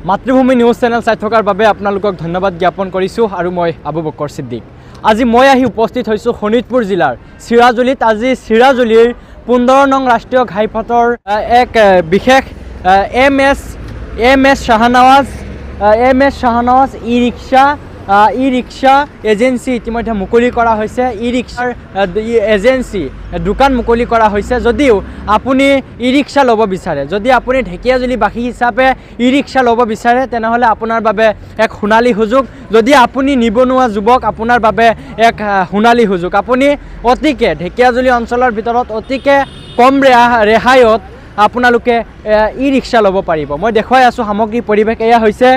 মাতৃভূমি news channel চাই থকাৰ বাবে আপোনালোকক ধন্যবাদ জ্ঞাপন কৰিছোঁ আৰু মই আবু বকৰ সিদ্দিক। আজি মই আহি উপস্থিত হৈছোঁ শোণিতপুৰ জিলাৰ চিৰাজুলিত। আজি চিৰাজুলিৰ 15 নং ৰাষ্ট্ৰীয় ঘাইপথৰ এক বিশেষ এম এছ শাহনৱাজ ই ৰিক্সা এজেঞ্চি ইতিমধ্যে মুকলি কৰা হৈছে। ই ৰিক্সাৰ এজেঞ্চি দোকান মুকলি কৰা হৈছে। যদিও আপুনি ই ৰিক্সা ল'ব বিচাৰে, যদি আপুনি ঢেকীয়াজুলিবাসী হিচাপে ই ৰিক্সা ল'ব বিচাৰে, তেনেহ'লে আপোনাৰ বাবে এক সোণালী সুযোগ। যদি আপুনি নিবনুৱা যুৱক, আপোনাৰ বাবে এক সোণালী সুযোগ। আপুনি অতিকে ঢেকীয়াজুলি অঞ্চলৰ ভিতৰত অতিকে কম ৰেহাইত আপোনালোকে ই ৰিক্সা ল'ব পাৰিব। মই দেখুৱাই আছোঁ সামগ্ৰী পৰিৱেশ। এয়া হৈছে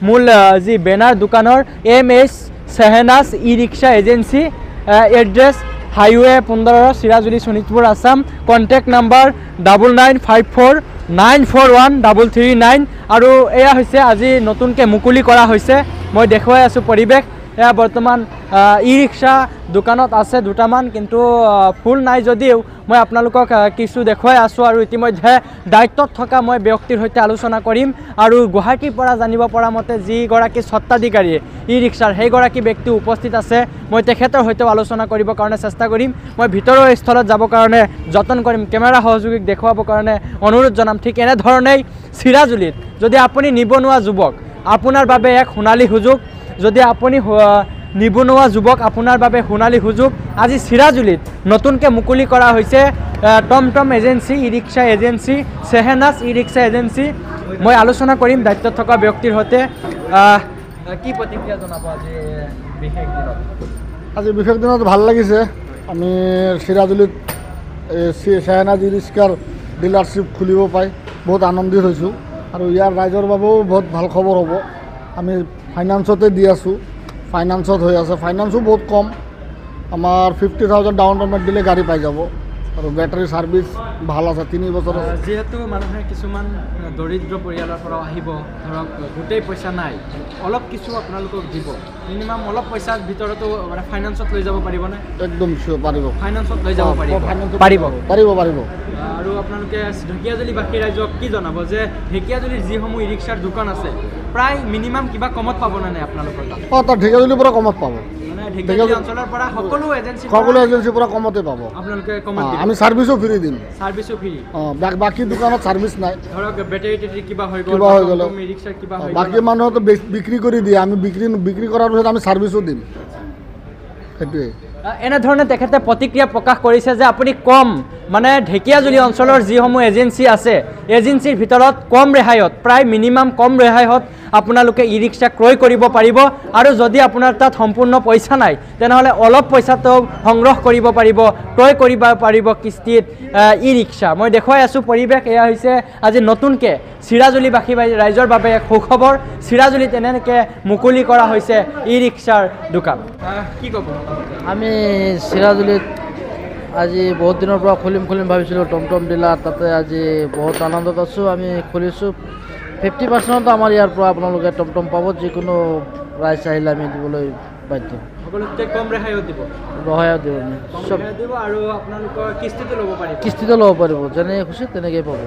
মূল যি বেনাৰ দোকানৰ MS Shahnaz e rickshaw agency. Address highway 15 Chirajuli Sonitpur Assam. Contact number 9954941339। আৰু এয়া হৈছে আজি নতুনকৈ মুকলি কৰা হৈছে। মই দেখুৱাই আছোঁ পৰিৱেশ। এয়া বৰ্তমান ই ৰিক্সা দোকানত আছে দুটামান, কিন্তু ফুল নাই যদিও মই আপোনালোকক কিছু দেখুৱাই আছোঁ। আৰু ইতিমধ্যে দায়িত্বত থকা মই ব্যক্তিৰ সৈতে আলোচনা কৰিম। আৰু গুৱাহাটীৰ পৰা জানিব পৰা মতে যিগৰাকী স্বত্বাধিকাৰী ই ৰিক্সাৰ, সেইগৰাকী ব্যক্তি উপস্থিত আছে। মই তেখেতৰ সৈতেও আলোচনা কৰিবৰ কাৰণে চেষ্টা কৰিম। মই ভিতৰৰ স্থলত যাবৰ কাৰণে যতন কৰিম, কেমেৰা সহযোগীক দেখুৱাবৰ কাৰণে অনুৰোধ জনাম। ঠিক এনেধৰণেই চিৰাজুলিত যদি আপুনি নিবনুৱা যুৱক, আপোনাৰ বাবে এক সোণালী সুযোগ। যদি আপুনি নিবনুৱা যুৱক, আপোনাৰ বাবে সোণালী সুযোগ। আজি চিৰাজুলিত নতুনকৈ মুকলি কৰা হৈছে টমটম এজেঞ্চি, ই rickshaw agency, Shahnaz e rickshaw agency. মই আলোচনা কৰিম দায়িত্বত থকা ব্যক্তিৰ সৈতে। কি প্ৰতিক্ৰিয়া জনাব আজি বিশেষ দিনত? আজি বিশেষ দিনত ভাল লাগিছে। আমি চিৰাজুলিত শ্বাহনাজ ই ৰিক্সাৰ ডিলাৰশ্বিপ খুলিব পাই বহুত আনন্দিত হৈছোঁ। আৰু ইয়াৰ ৰাইজৰ বাবেও বহুত ভাল খবৰ হ'ব। আমি ফাইনেন্সতে দি আছোঁ, ফাইনেন্সত হৈ আছে। ফাইনেন্সো বহুত কম, আমাৰ 50,000 ডাউন পে'মেণ্ট দিলে গাড়ী পাই যাব। আৰু বেটাৰী ছাৰ্ভিচ ভাল আছে, 3 বছৰ। যিহেতু মানুহে কিছুমান দৰিদ্ৰ পৰিয়ালৰ পৰা আহিব, ধৰক গোটেই পইচা নাই, অলপ কিছু আপোনালোকক দিব, মিনিমাম অলপ পইচাৰ ভিতৰতো মানে ফাইনেন্সত লৈ যাব পাৰিবনে? একদম চিয়'ৰ পাৰিব, ফাইনেন্সত লৈ যাব পাৰিব। পাৰিব। আৰু আপোনালোকে ঢেকীয়াজুলিবাসী ৰাইজক কি জনাব যে ঢেকীয়াজুলিৰ যিসমূহ ই ৰিক্সাৰ দোকান আছে, প্ৰায় মিনিমাম কিবা কমত পাবনে নাই আপোনালোকৰ তাত? তাত ঢেকীয়াজুলিৰ পৰা কমত পাব। ঢেকীয়াজুলি অঞ্চলৰ পৰা সকলো এজেঞ্চিৰ পৰা কমতে পাব। আপোনালোকে কমত দিব? আমি ছাৰ্ভিচো ফ্ৰী দিম। ছাৰ্ভিচো ফ্ৰী? বাকী দোকানত ছাৰ্ভিচ নাই। ধৰক বেটাৰী কিবা হৈ গ'ল, ই ৰিক্সাৰ কিবা হৈ গ'ল, বাকী মানুহতো বিক্ৰী কৰি দিয়ে, আমি বিক্ৰী কৰাৰ পিছত আমি ছাৰ্ভিচো দিম। সেইটোৱে। এনেধৰণে তেখেতে প্ৰতিক্ৰিয়া প্ৰকাশ কৰিছে যে আপুনি কম, মানে ঢেকীয়াজুলি অঞ্চলৰ যিসমূহ এজেঞ্চি আছে, এজেঞ্চিৰ ভিতৰত কম ৰেহাইত, প্ৰায় মিনিমাম কম ৰেহাইত আপোনালোকে ই ৰিক্সা ক্ৰয় কৰিব পাৰিব। আৰু যদি আপোনাৰ তাত সম্পূৰ্ণ পইচা নাই, তেনেহ'লে অলপ পইচাটো সংগ্ৰহ কৰিব পাৰিব, ক্ৰয় কৰিব পাৰিব কিস্তিত ই ৰিক্সা। মই দেখুৱাই আছোঁ পৰিৱেশ। এয়া হৈছে আজি নতুনকৈ চিৰাজুলিবাসী ৰাইজৰ বাবে এক সুখবৰ। চিৰাজুলিত এনেকৈ মুকলি কৰা হৈছে ই ৰিক্সাৰ দোকান। কি ক'ব? আমি চিৰাজুলিত আজি বহুত দিনৰ পৰা খুলিম ভাবিছিলোঁ টমটম ডিলাৰ। তাতে আজি বহুত আনন্দত আছোঁ। আমি খুলিছোঁ। 50% আমাৰ ইয়াৰ পৰা আপোনালোকে টমটম পাব। যিকোনো ৰাইজ আহিলে আমি দিবলৈ বাধ্য। সকলোতকৈ কম ৰেহাইত দিব? ৰেহাইত দিব। আমি চব দিব। আৰু আপোনালোকৰ কিস্তিটো ল'ব পাৰিব? কিস্তিটো ল'ব পাৰিব, যেনেকৈ খুচি তেনেকৈ পাব।